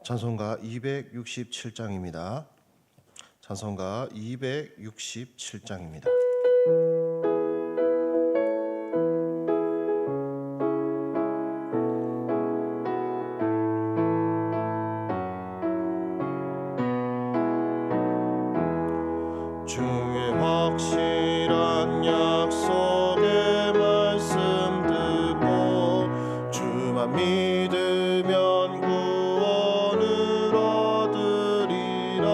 찬송가 267장입니다. 찬송가 267장입니다. 주의 확실한 약속의 말씀 듣고 주만 믿으면 구원을 얻으리라.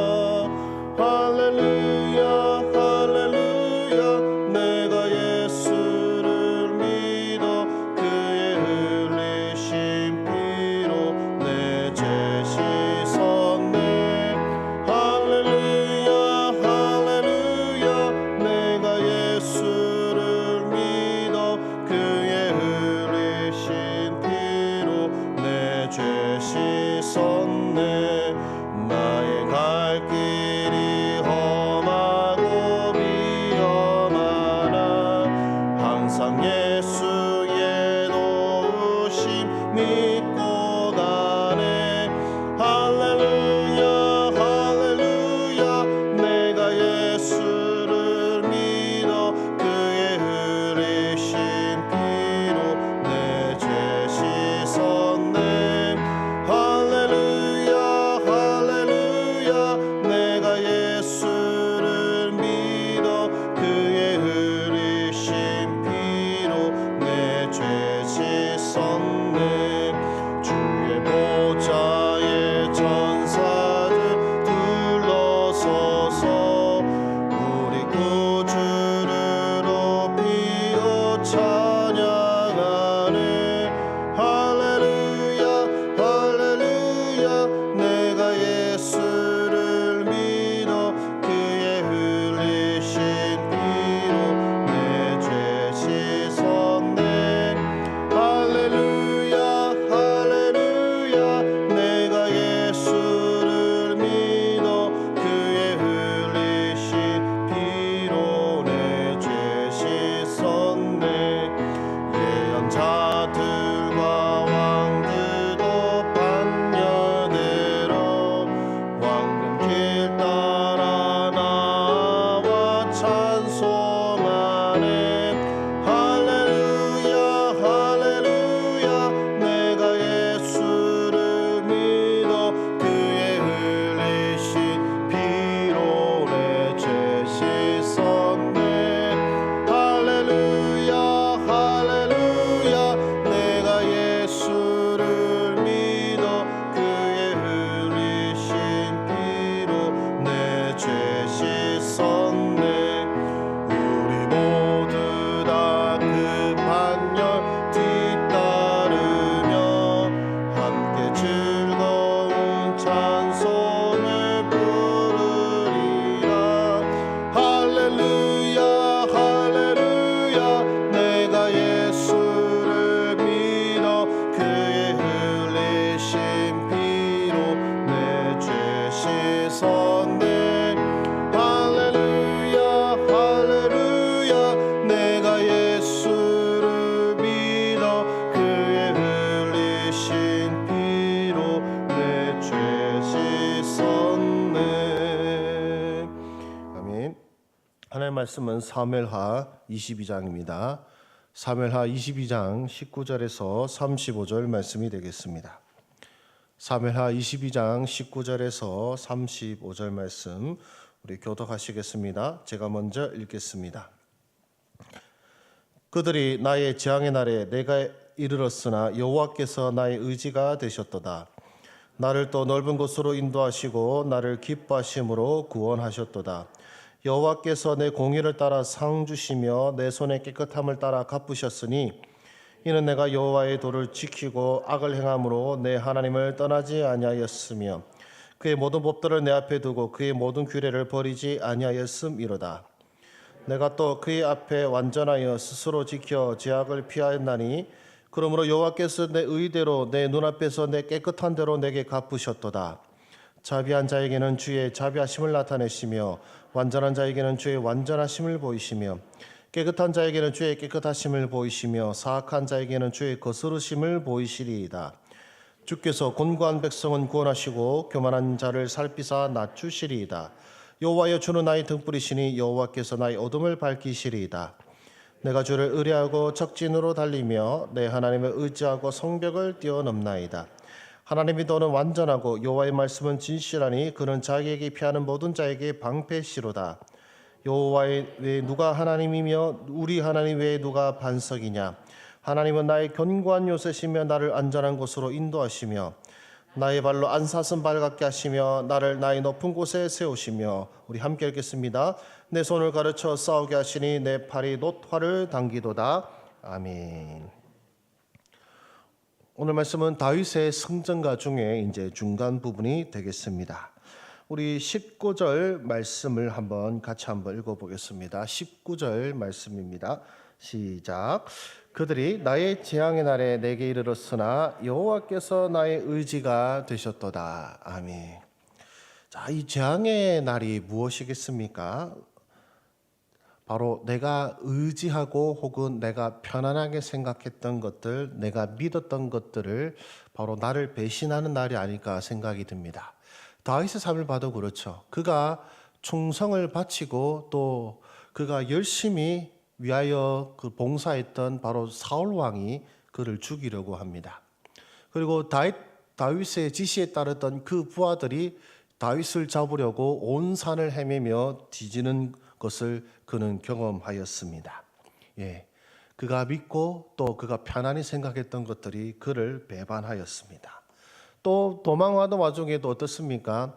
할렐루야 할렐루야. 내가 예수를 믿어 그의 흘리신 피로 내 죄 씻었네. 할렐루야 할렐루야. 내가 예수를 믿어 그의 흘리신 피로 내 죄 씻었네. 나의 갈 길이 험하고 위험하나 항상 예수의 도우심 믿고 가네. 할렐루야 할렐루야. 내가 예수를 믿어 그의 흘리신 피로 내 죄 씻었네. 할렐루야 할렐루야. 내가 예수를 믿어 그의 흘리신 피로 내 죄 씻었네. 주의 보좌에 천사들 둘러서서 우리 구주를 높이어 찬양하네. 할렐루야 할렐루야. 내가 예수를 믿어 그의 흘리신 피로 내 죄 씻었네. 할렐루야 할렐루야. 내가 예수를 믿어 그의 흘리신 피로 내 죄 씻었네. 예언자들과 왕들도 반열대로 왕릉길 따라 나와 찬송하네. 할렐루야 할렐루야. 내가 예수를 믿어 그의 흘리신 피로 내 죄 씻었네. 할렐루야 할렐루야. 내가 예수를 믿어 그의 흘리신 피로 내 죄 씻었네. 우리 모두 다 그 반열 뒤따르며 함께 즐거운 찬송을 부르리라. 할렐루야 할렐루야. 내가 예수를 믿어 그의 흘리신 피로 내 죄 씻었네. 할렐루야 할렐루야. 내가 예수를 믿어 그의 흘리신 피로 내 죄 씻었네. 아멘. 하나님의 말씀은 사무엘하 22장입니다. 사무엘하 22장 19절에서 35절 말씀이 되겠습니다. 사무엘하 22장 19절에서 35절 말씀 우리 교독하시겠습니다. 제가 먼저 읽겠습니다. 그들이 나의 재앙의 날에 내가 이르렀으나 여호와께서 나의 의지가 되셨도다. 나를 또 넓은 곳으로 인도하시고 나를 기뻐하심으로 구원하셨도다. 여호와께서 내 공의를 따라 상 주시며 내 손의 깨끗함을 따라 갚으셨으니 이는 내가 여호와의 도를 지키고 악을 행함으로 내 하나님을 떠나지 아니하였으며 그의 모든 법도를 내 앞에 두고 그의 모든 규례를 버리지 아니하였음이로다. 내가 또 그의 앞에 완전하여 스스로 지켜 죄악을 피하였나니 그러므로 여호와께서 내 의대로 내 눈앞에서 내 깨끗한 대로 내게 갚으셨도다. 자비한 자에게는 주의 자비하심을 나타내시며 완전한 자에게는 주의 완전하심을 보이시며 깨끗한 자에게는 주의 깨끗하심을 보이시며 사악한 자에게는 주의 거스르심을 보이시리이다. 주께서 곤고한 백성은 구원하시고 교만한 자를 살피사 낮추시리이다. 여호와여, 주는 나의 등불이시니 여호와께서 나의 어둠을 밝히시리이다. 내가 주를 의뢰하고 적진으로 달리며 내 하나님을 의지하고 성벽을 뛰어넘나이다. 하나님의 도는 완전하고 여호와의 말씀은 진실하니 그는 자기에게 피하는 모든 자에게 방패시로다. 여호와 외에 누가 하나님이며 우리 하나님 외에 누가 반석이냐. 하나님은 나의 견고한 요새시며 나를 안전한 곳으로 인도하시며 나의 발로 안사슴 발 같게 하시며 나를 나의 높은 곳에 세우시며. 우리 함께 읽겠습니다. 내 손을 가르쳐 싸우게 하시니 내 팔이 놋활을 당기도다. 아멘. 오늘 말씀은 다윗의 성전가 중에 이제 중간 부분이 되겠습니다. 우리 19절 말씀을 같이 한번 읽어보겠습니다. 19절 말씀입니다. 시작. 그들이 나의 재앙의 날에 내게 이르렀으나 여호와께서 나의 의지가 되셨도다. 아멘. 자, 이 재앙의 날이 무엇이겠습니까? 바로 내가 의지하고 혹은 내가 편안하게 생각했던 것들, 내가 믿었던 것들을 바로 나를 배신하는 날이 아닐까 생각이 듭니다. 다윗의 삶을 봐도 그렇죠. 그가 충성을 바치고 또 그가 열심히 위하여 그 봉사했던 바로 사울 왕이 그를 죽이려고 합니다. 그리고 다윗의 지시에 따랐던 그 부하들이 다윗을 잡으려고 온 산을 헤매며 뒤지는 것을 그는 경험하였습니다. 그가 믿고 또 그가 편안히 생각했던 것들이 그를 배반하였습니다. 또 도망하던 와중에도 어떻습니까?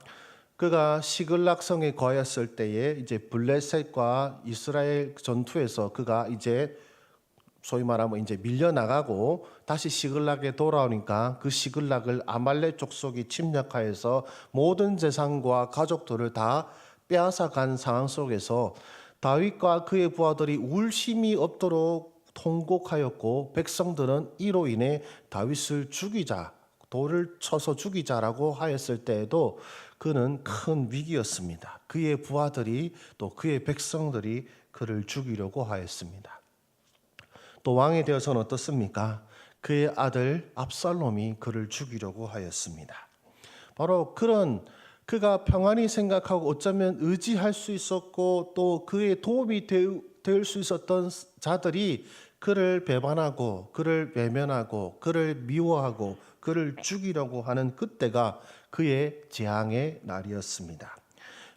그가 시글락성에 거하였을 때에 이제 블레셋과 이스라엘 전투에서 그가 이제 소위 말하면 이제 밀려나가고 다시 시글락에 돌아오니까 그 시글락을 아말렉 족속이 침략하여서 모든 재산과 가족들을 다 빼앗아 간 상황 속에서 다윗과 그의 부하들이 울심이 없도록 통곡하였고 백성들은 이로 인해 다윗을 죽이자, 돌을 쳐서 죽이자라고 하였을 때에도 그는 큰 위기였습니다. 그의 부하들이 또 그의 백성들이 그를 죽이려고 하였습니다. 또 왕이 되어서는 어떻습니까? 그의 아들 압살롬이 그를 죽이려고 하였습니다. 바로 그런 그가 평안히 생각하고 어쩌면 의지할 수 있었고 또 그의 도움이 될 수 있었던 자들이 그를 배반하고 그를 외면하고 그를 미워하고 그를 죽이려고 하는 그때가 그의 재앙의 날이었습니다.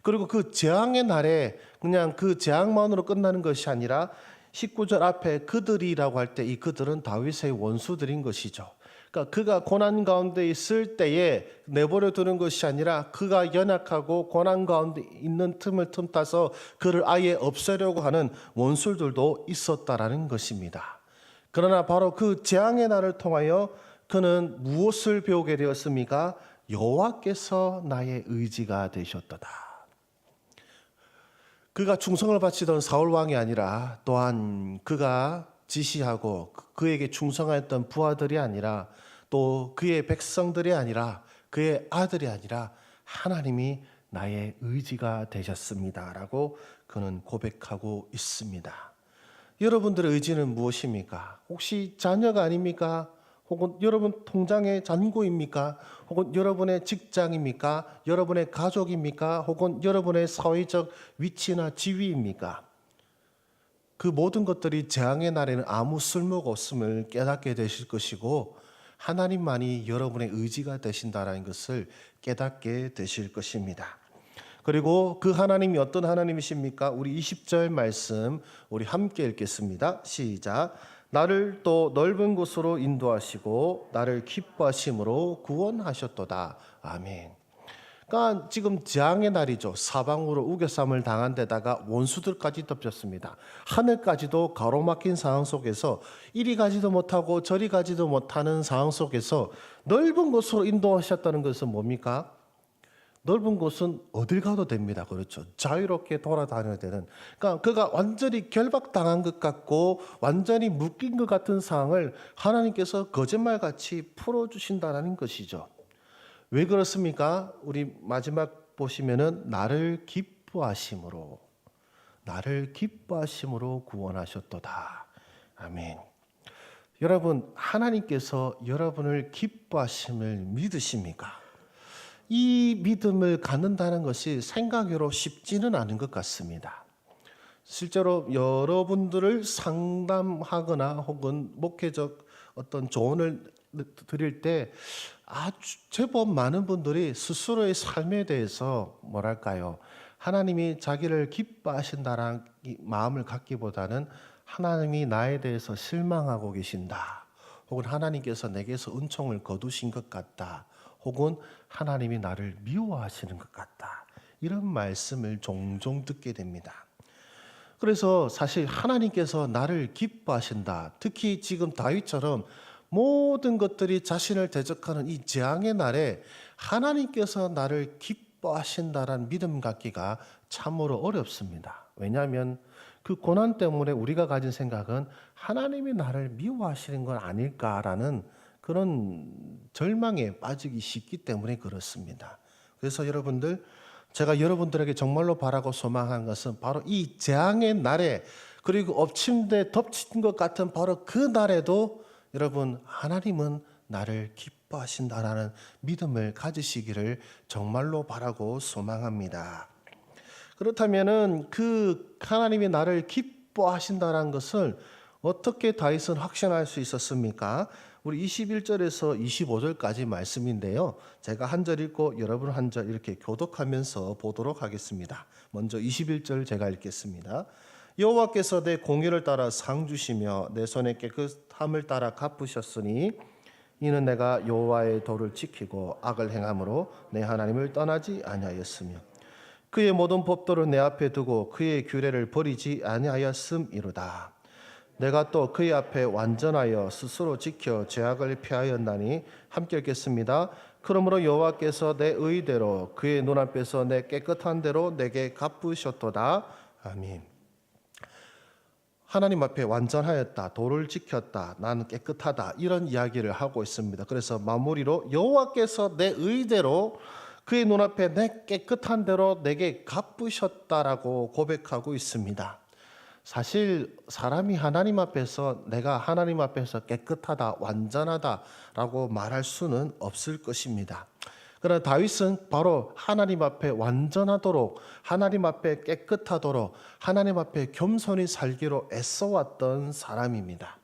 그리고 그 재앙의 날에 그냥 그 재앙만으로 끝나는 것이 아니라 19절 앞에 그들이라고 할 때 이 그들은 다윗의 원수들인 것이죠. 그러니까 그가 고난 가운데 있을 때에 내버려 두는 것이 아니라 그가 연약하고 고난 가운데 있는 틈을 틈타서 그를 아예 없애려고 하는 원수들도 있었다라는 것입니다. 그러나 바로 그 재앙의 날을 통하여 그는 무엇을 배우게 되었습니까? 여호와께서 나의 의지가 되셨도다. 그가 충성을 바치던 사울 왕이 아니라 또한 그가 지시하고 그에게 충성했던 부하들이 아니라 또 그의 백성들이 아니라 그의 아들이 아니라 하나님이 나의 의지가 되셨습니다라고 그는 고백하고 있습니다. 여러분들의 의지는 무엇입니까? 혹시 자녀가 아닙니까? 혹은 여러분 통장의 잔고입니까? 혹은 여러분의 직장입니까? 여러분의 가족입니까? 혹은 여러분의 사회적 위치나 지위입니까? 그 모든 것들이 재앙의 날에는 아무 쓸모가 없음을 깨닫게 되실 것이고 하나님만이 여러분의 의지가 되신다는 것을 깨닫게 되실 것입니다. 그리고 그 하나님이 어떤 하나님이십니까? 우리 20절 말씀 우리 함께 읽겠습니다. 시작. 나를 또 넓은 곳으로 인도하시고 나를 기뻐하심으로 구원하셨도다. 아멘. 그러니까 지금 재앙의 날이죠. 사방으로 우겨쌈을 당한 데다가 원수들까지 덮쳤습니다. 하늘까지도 가로막힌 상황 속에서 이리 가지도 못하고 저리 가지도 못하는 상황 속에서 넓은 곳으로 인도하셨다는 것은 뭡니까? 넓은 곳은 어딜 가도 됩니다. 그렇죠. 자유롭게 돌아다녀야 되는. 그러니까 그가 완전히 결박당한 것 같고 완전히 묶인 것 같은 상황을 하나님께서 거짓말같이 풀어주신다는 것이죠. 왜 그렇습니까? 우리 마지막 보시면은 나를 기뻐하심으로 구원하셨도다. 아멘. 여러분, 하나님께서 여러분을 기뻐하심을 믿으십니까? 이 믿음을 갖는다는 것이 생각으로 쉽지는 않은 것 같습니다. 실제로 여러분들을 상담하거나 혹은 목회적 어떤 조언을 드릴 때 아주 제법 많은 분들이 스스로의 삶에 대해서 뭐랄까요? 하나님이 자기를 기뻐하신다는 마음을 갖기보다는 하나님이 나에 대해서 실망하고 계신다. 혹은 하나님께서 내게서 은총을 거두신 것 같다. 혹은 하나님이 나를 미워하시는 것 같다. 이런 말씀을 종종 듣게 됩니다. 그래서 사실 하나님께서 나를 기뻐하신다. 특히 지금 다윗처럼 모든 것들이 자신을 대적하는 이 재앙의 날에 하나님께서 나를 기뻐하신다라는 믿음 갖기가 참으로 어렵습니다. 왜냐하면 그 고난 때문에 우리가 가진 생각은 하나님이 나를 미워하시는 건 아닐까라는 그런 절망에 빠지기 쉽기 때문에 그렇습니다. 그래서 여러분들, 제가 여러분들에게 정말로 바라고 소망한 것은 바로 이 재앙의 날에, 그리고 엎침대 덮친 것 같은 바로 그 날에도 여러분, 하나님은 나를 기뻐하신다라는 믿음을 가지시기를 정말로 바라고 소망합니다. 그렇다면은 그 하나님이 나를 기뻐하신다라는 것을 어떻게 다윗은 확신할 수 있었습니까? 우리 21절에서 25절까지 말씀인데요. 제가 한 절 읽고 여러분 한 절 이렇게 교독하면서 보도록 하겠습니다. 먼저 21절 제가 읽겠습니다. 여호와께서 내 공의를 따라 상 주시며 내 손의 깨끗함을 따라 갚으셨으니 이는 내가 여호와의 도를 지키고 악을 행함으로 내 하나님을 떠나지 아니하였으며 그의 모든 법도를 내 앞에 두고 그의 규례를 버리지 아니하였음이로다. 내가 또 그의 앞에 완전하여 스스로 지켜 죄악을 피하였나니 함께 읽겠습니다. 그러므로 여호와께서 내 의대로 그의 눈앞에서 내 깨끗한 대로 내게 갚으셨도다. 아멘. 하나님 앞에 완전하였다, 도를 지켰다, 나는 깨끗하다, 이런 이야기를 하고 있습니다. 그래서 마무리로 여호와께서 내 의대로 그의 눈앞에 내 깨끗한 대로 내게 갚으셨다라고 고백하고 있습니다. 사실 사람이 하나님 앞에서 내가 하나님 앞에서 깨끗하다, 완전하다라고 말할 수는 없을 것입니다. 그러나 다윗은 바로 하나님 앞에 완전하도록, 하나님 앞에 깨끗하도록, 하나님 앞에 겸손히 살기로 애써왔던 사람입니다.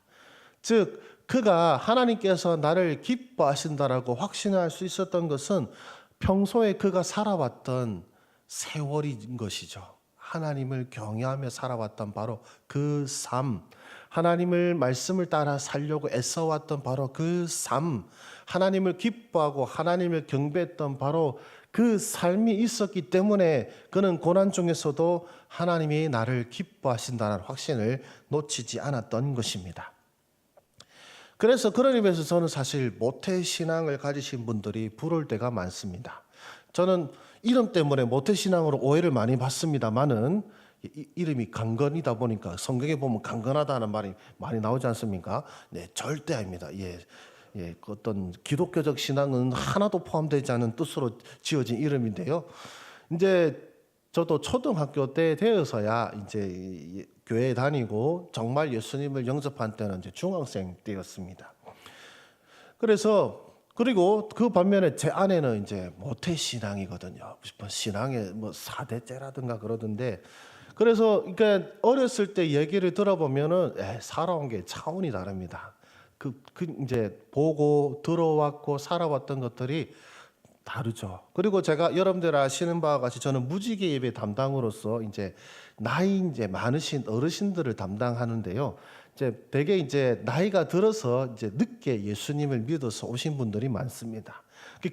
즉 그가 하나님께서 나를 기뻐하신다라고 확신할 수 있었던 것은 평소에 그가 살아왔던 세월인 것이죠. 하나님을 경외하며 살아왔던 바로 그 삶, 하나님을 말씀을 따라 살려고 애써왔던 바로 그 삶, 하나님을 기뻐하고 하나님을 경배했던 바로 그 삶이 있었기 때문에 그는 고난 중에서도 하나님이 나를 기뻐하신다는 확신을 놓치지 않았던 것입니다. 그래서 그런 의미에서 저는 사실 모태신앙을 가지신 분들이 부러울 때가 많습니다. 저는 이름 때문에 모태신앙으로 오해를 많이 받습니다만은 이름이 강건이다 보니까 성경에 보면 강건하다는 말이 많이 나오지 않습니까? 네, 절대 아닙니다. 어떤 기독교적 신앙은 하나도 포함되지 않은 뜻으로 지어진 이름인데요. 이제 저도 초등학교 때 되어서야 이제 교회에 다니고 정말 예수님을 영접한 때는 이제 중학생 때였습니다. 그리고 그 반면에 제 아내는 이제 모태신앙이거든요. 신앙의 뭐 4대째라든가 그러던데, 그래서 그러니까 어렸을 때 얘기를 들어보면은 살아온 게 차원이 다릅니다. 이제 보고 들어왔고 살아왔던 것들이 다르죠. 그리고 제가 여러분들 아시는 바와 같이 저는 무지개 예배 담당으로서 이제 나이 이제 많으신 어르신들을 담당하는데요. 이제 되게 이제 나이가 들어서 이제 늦게 예수님을 믿어서 오신 분들이 많습니다.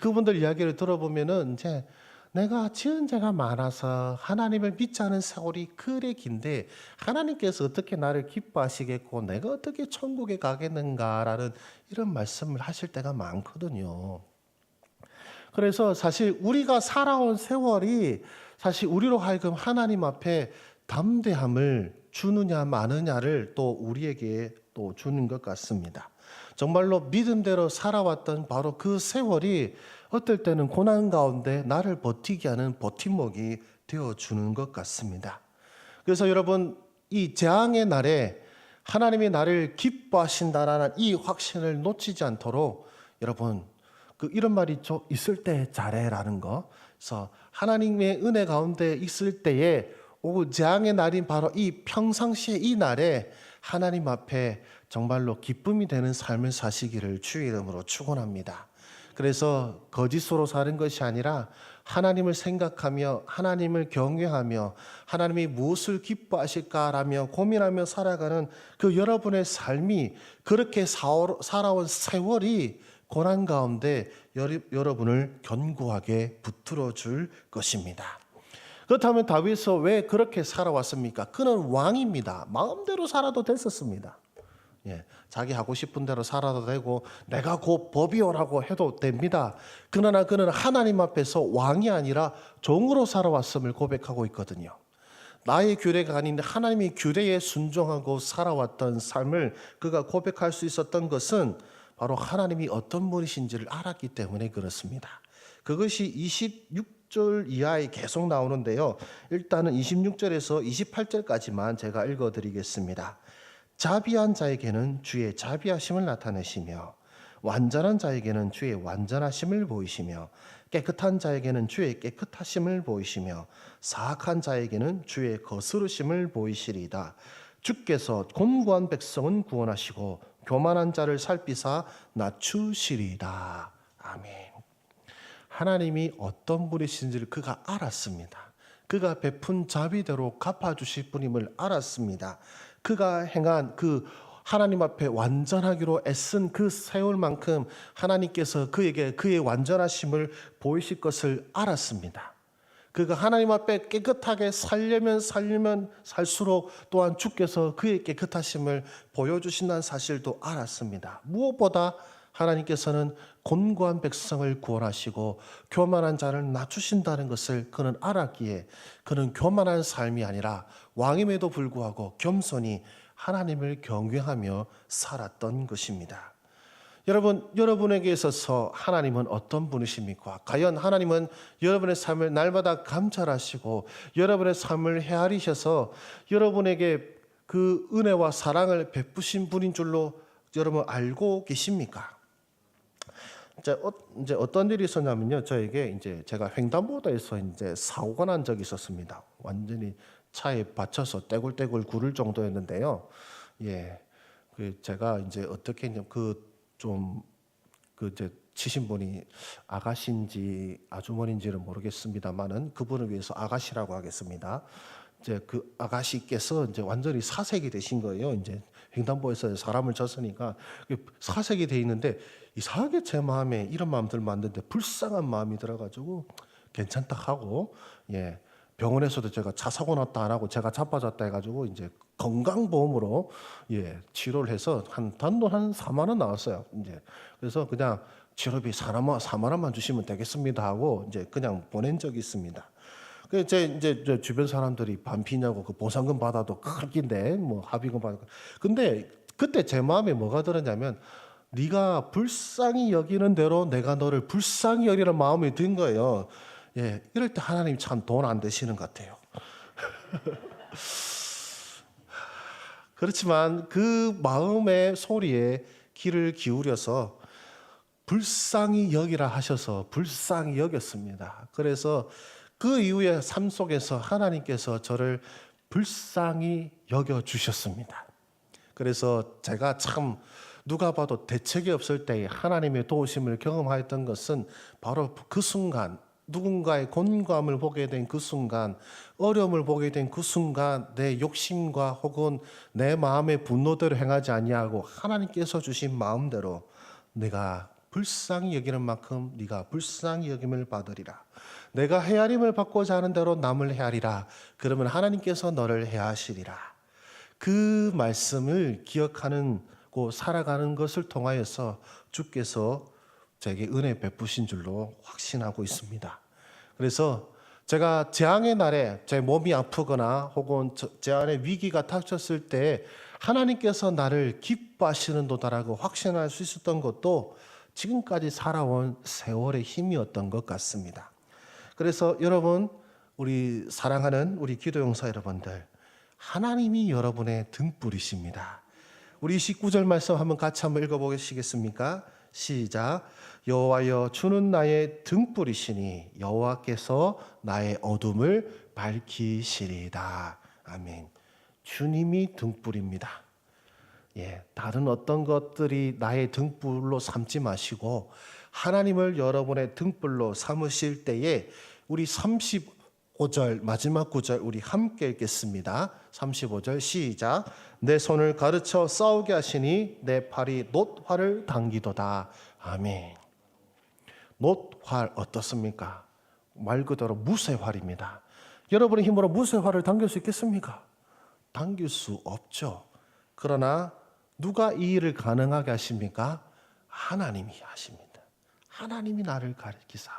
그분들 이야기를 들어보면은 이제 내가 지은 죄가 많아서 하나님을 믿지 않은 세월이 그래 긴데 하나님께서 어떻게 나를 기뻐하시겠고 내가 어떻게 천국에 가겠는가라는 이런 말씀을 하실 때가 많거든요. 그래서 사실 우리가 살아온 세월이 사실 우리로 하여금 하나님 앞에 담대함을 주느냐 마느냐를 또 우리에게 또 주는 것 같습니다. 정말로 믿음대로 살아왔던 바로 그 세월이 어떨 때는 고난 가운데 나를 버티게 하는 버팀목이 되어주는 것 같습니다. 그래서 여러분, 이 재앙의 날에 하나님이 나를 기뻐하신다라는 이 확신을 놓치지 않도록 여러분 이런 말이 있을 때 잘해라는 거. 그래서 하나님의 은혜 가운데 있을 때에 재앙의 날인 바로 이 평상시에 이 날에 하나님 앞에 정말로 기쁨이 되는 삶을 사시기를 주의 이름으로 축원합니다. 그래서 거짓으로 사는 것이 아니라 하나님을 생각하며 하나님을 경외하며 하나님이 무엇을 기뻐하실까라며 고민하며 살아가는 그 여러분의 삶이 그렇게 살아온 세월이 고난 가운데 여러분을 견고하게 붙들어 줄 것입니다. 그렇다면 다윗은 왜 그렇게 살아왔습니까? 그는 왕입니다. 마음대로 살아도 됐었습니다. 자기 하고 싶은 대로 살아도 되고 내가 곧 법이오라고 해도 됩니다. 그러나 그는 하나님 앞에서 왕이 아니라 종으로 살아왔음을 고백하고 있거든요. 나의 규례가 아닌 하나님의 규례에 순종하고 살아왔던 삶을 그가 고백할 수 있었던 것은 바로 하나님이 어떤 분이신지를 알았기 때문에 그렇습니다. 그것이 26절 이하에 계속 나오는데요. 일단은 26절에서 28절까지만 제가 읽어드리겠습니다. 자비한 자에게는 주의 자비하심을 나타내시며 완전한 자에게는 주의 완전하심을 보이시며 깨끗한 자에게는 주의 깨끗하심을 보이시며 사악한 자에게는 주의 거스르심을 보이시리이다. 주께서 곤고한 백성은 구원하시고 교만한 자를 살피사 낮추시리이다. 아멘. 하나님이 어떤 분이신지를 그가 알았습니다. 그가 베푼 자비대로 갚아주실 분임을 알았습니다. 그가 행한 하나님 앞에 완전하기로 애쓴 그 세월만큼 하나님께서 그에게 그의 완전하심을 보이실 것을 알았습니다. 그가 하나님 앞에 깨끗하게 살려면 살수록 또한 주께서 그의 깨끗하심을 보여주신다는 사실도 알았습니다. 무엇보다 하나님께서는 곤고한 백성을 구원하시고 교만한 자를 낮추신다는 것을 그는 알았기에 그는 교만한 삶이 아니라 왕임에도 불구하고 겸손히 하나님을 경외하며 살았던 것입니다. 여러분, 여러분에게 있어서 하나님은 어떤 분이십니까? 과연 하나님은 여러분의 삶을 날마다 감찰하시고 여러분의 삶을 헤아리셔서 여러분에게 그 은혜와 사랑을 베푸신 분인 줄로 여러분 알고 계십니까? 이제 어떤 일이 있었냐면요. 저에게 제가 횡단보도에서 사고가 난 적이 있었습니다. 완전히 차에 받쳐서 떼굴떼굴 구를 정도였는데요. 제가 어떻게 했냐면 치신 분이 아가씨인지 아주머니인지는 모르겠습니다만은 그분을 위해서 아가씨라고 하겠습니다. 그 아가씨께서 완전히 사색이 되신 거예요. 횡단보도에서 사람을 쳤으니까 사색이 돼 있는데 이상하게 제 마음에 이런 마음 들면 안 되는데 불쌍한 마음이 들어가지고 괜찮다 하고 병원에서도 제가 차 사고 났다 안 하고 제가 자빠졌다 해가지고 건강보험으로 치료를 해서 단돈 한 4만 원 나왔어요. 그래서 그냥 치료비 4만 원만 주시면 되겠습니다 하고 그냥 보낸 적이 있습니다. 제 주변 사람들이 반피냐고 그 보상금 받아도 크긴데 뭐 합의금 받고. 근데 그때 제 마음에 뭐가 들었냐면 네가 불쌍히 여기는 대로 내가 너를 불쌍히 여기는 마음이 든 거예요. 이럴 때 하나님 참 돈 안 되시는 것 같아요. 그렇지만 그 마음의 소리에 귀를 기울여서 불쌍히 여기라 하셔서 불쌍히 여겼습니다. 그래서 그 이후에 삶 속에서 하나님께서 저를 불쌍히 여겨주셨습니다. 그래서 제가 참 누가 봐도 대책이 없을 때에 하나님의 도우심을 경험하였던 것은 바로 그 순간 누군가의 곤고함을 보게 된 그 순간 어려움을 보게 된 그 순간 내 욕심과 혹은 내 마음의 분노대로 행하지 아니하고 하나님께서 주신 마음대로 내가 불쌍히 여기는 만큼 네가 불쌍히 여김을 받으리라. 내가 헤아림을 받고자 하는 대로 남을 헤아리라. 그러면 하나님께서 너를 헤아시리라. 그 말씀을 기억하는 고 살아가는 것을 통하여서 주께서 제게 은혜 베푸신 줄로 확신하고 있습니다. 그래서 제가 재앙의 날에 제 몸이 아프거나 혹은 제 안에 위기가 닥쳤을 때 하나님께서 나를 기뻐하시는도다라고 확신할 수 있었던 것도 지금까지 살아온 세월의 힘이었던 것 같습니다. 그래서 여러분, 사랑하는 우리 기도용사 여러분들, 하나님이 여러분의 등불이십니다. 우리 19절 말씀 한번 같이 한번 읽어보시겠습니까? 시작. 여호와여 주는 나의 등불이시니 여호와께서 나의 어둠을 밝히시리다. 아멘. 주님이 등불입니다. 다른 어떤 것들이 나의 등불로 삼지 마시고 하나님을 여러분의 등불로 삼으실 때에 우리 35절 마지막 구절 우리 함께 읽겠습니다. 35절 시작. 내 손을 가르쳐 싸우게 하시니 내 팔이 놋활을 당기도다. 아멘. 놋활 어떻습니까? 말 그대로 무쇠활입니다. 여러분의 힘으로 무쇠활을 당길 수 있겠습니까? 당길 수 없죠. 그러나 누가 이 일을 가능하게 하십니까? 하나님이 하십니다. 하나님이 나를 가르치사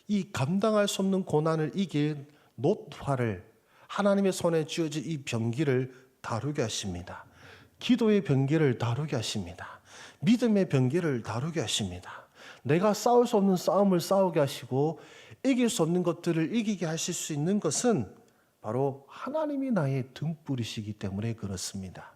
이 감당할 수 없는 고난을 이길 놋활을 하나님의 손에 쥐어진 이 병기를 다루게 하십니다. 기도의 병기를 다루게 하십니다. 믿음의 병기를 다루게 하십니다. 내가 싸울 수 없는 싸움을 싸우게 하시고 이길 수 없는 것들을 이기게 하실 수 있는 것은 바로 하나님이 나의 등불이시기 때문에 그렇습니다.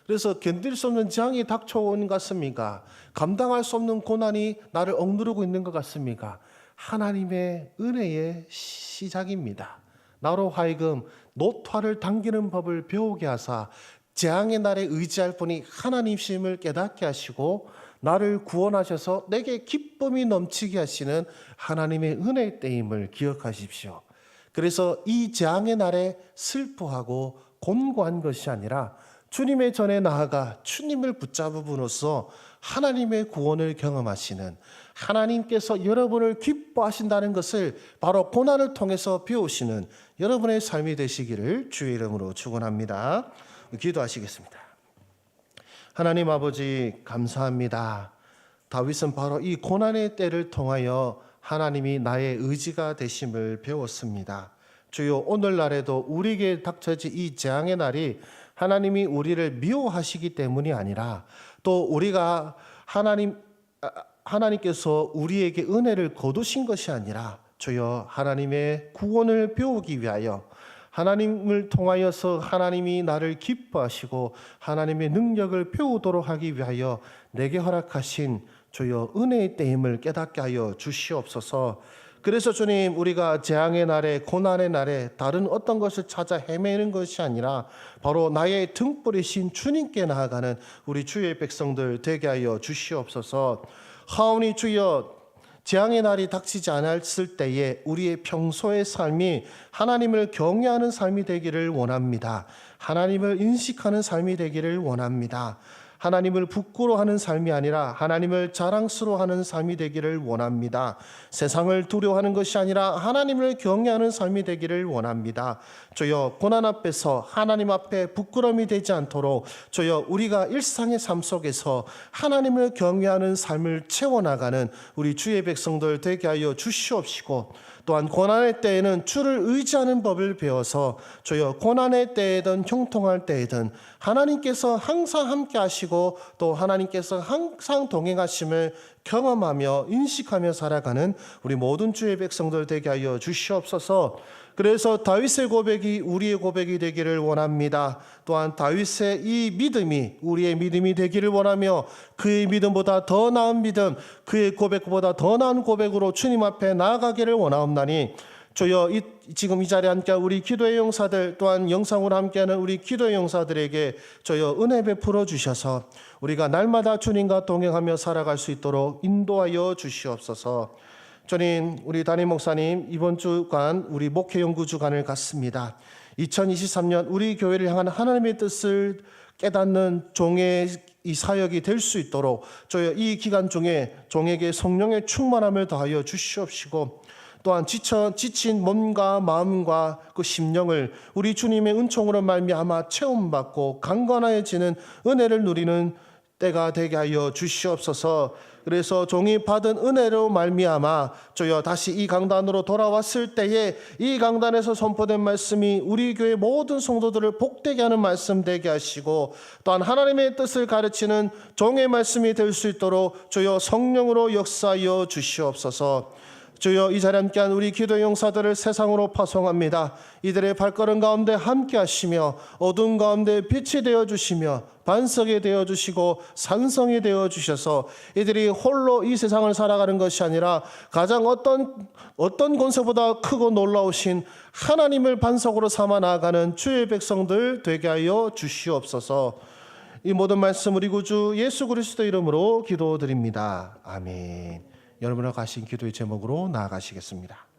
그래서 견딜 수 없는 재앙이 닥쳐오는 것 같습니까? 감당할 수 없는 고난이 나를 억누르고 있는 것 같습니까? 하나님의 은혜의 시작입니다. 나로 하여금 놋활을 당기는 법을 배우게 하사 재앙의 날에 의지할 분이 하나님심을 깨닫게 하시고 나를 구원하셔서 내게 기쁨이 넘치게 하시는 하나님의 은혜의 때임을 기억하십시오. 그래서 이 재앙의 날에 슬퍼하고 곤고한 것이 아니라 주님의 전에 나아가 주님을 붙잡음으로써 하나님의 구원을 경험하시는 하나님께서 여러분을 기뻐하신다는 것을 바로 고난을 통해서 배우시는 여러분의 삶이 되시기를 주의 이름으로 축원합니다. 기도하시겠습니다. 하나님 아버지 감사합니다. 다윗은 바로 이 고난의 때를 통하여 하나님이 나의 의지가 되심을 배웠습니다. 주여 오늘날에도 우리에게 닥쳐진 이 재앙의 날이 하나님이 우리를 미워하시기 때문이 아니라 또 우리가 하나님께서 우리에게 은혜를 거두신 것이 아니라 주여 하나님의 구원을 배우기 위하여 하나님을 통하여서 하나님이 나를 기뻐하시고 하나님의 능력을 배우도록 하기 위하여 내게 허락하신 주여 은혜의 때임을 깨닫게 하여 주시옵소서. 그래서 주님 우리가 재앙의 날에 고난의 날에 다른 어떤 것을 찾아 헤매는 것이 아니라 바로 나의 등불이신 주님께 나아가는 우리 주의 백성들 되게 하여 주시옵소서. 하오니 주여 재앙의 날이 닥치지 않았을 때에 우리의 평소의 삶이 하나님을 경외하는 삶이 되기를 원합니다. 하나님을 인식하는 삶이 되기를 원합니다. 하나님을 부끄러워하는 삶이 아니라 하나님을 자랑스러워하는 삶이 되기를 원합니다. 세상을 두려워하는 것이 아니라 하나님을 경외하는 삶이 되기를 원합니다. 주여 고난 앞에서 하나님 앞에 부끄러움이 되지 않도록 주여 우리가 일상의 삶 속에서 하나님을 경외하는 삶을 채워나가는 우리 주의 백성들 되게 하여 주시옵시고 또한 고난의 때에는 주를 의지하는 법을 배워서 주여 고난의 때에든 형통할 때에든 하나님께서 항상 함께 하시고 또 하나님께서 항상 동행하심을 경험하며 인식하며 살아가는 우리 모든 주의 백성들 되게 하여 주시옵소서. 그래서 다윗의 고백이 우리의 고백이 되기를 원합니다. 또한 다윗의 이 믿음이 우리의 믿음이 되기를 원하며 그의 믿음보다 더 나은 믿음, 그의 고백보다 더 나은 고백으로 주님 앞에 나아가기를 원하옵나니 주여 지금 이 자리에 함께한 우리 기도의 용사들 또한 영상으로 함께하는 우리 기도의 용사들에게 주여 은혜 베풀어 주셔서 우리가 날마다 주님과 동행하며 살아갈 수 있도록 인도하여 주시옵소서. 주님, 우리 담임 목사님 이번 주간 우리 목회 연구 주간을 갖습니다. 2023년 우리 교회를 향한 하나님의 뜻을 깨닫는 종의 이 사역이 될 수 있도록 저희 이 기간 중에 종에게 성령의 충만함을 더하여 주시옵시고 또한 지친 몸과 마음과 그 심령을 우리 주님의 은총으로 말미암아 체험받고 강건해지는 은혜를 누리는 때가 되게 하여 주시옵소서. 그래서 종이 받은 은혜로 말미암아 주여 다시 이 강단으로 돌아왔을 때에 이 강단에서 선포된 말씀이 우리 교회 모든 성도들을 복되게 하는 말씀 되게 하시고 또한 하나님의 뜻을 가르치는 종의 말씀이 될 수 있도록 주여 성령으로 역사하여 주시옵소서. 주여, 이 자리에 함께한 우리 기도의 용사들을 세상으로 파송합니다. 이들의 발걸음 가운데 함께 하시며 어두운 가운데 빛이 되어주시며 반석이 되어주시고 산성이 되어주셔서 이들이 홀로 이 세상을 살아가는 것이 아니라 가장 어떤 권세보다 크고 놀라우신 하나님을 반석으로 삼아 나아가는 주의 백성들 되게 하여 주시옵소서. 이 모든 말씀 우리 구주 예수 그리스도 이름으로 기도드립니다. 아멘. 여러분과 같이 기도의 제목으로 나아가시겠습니다.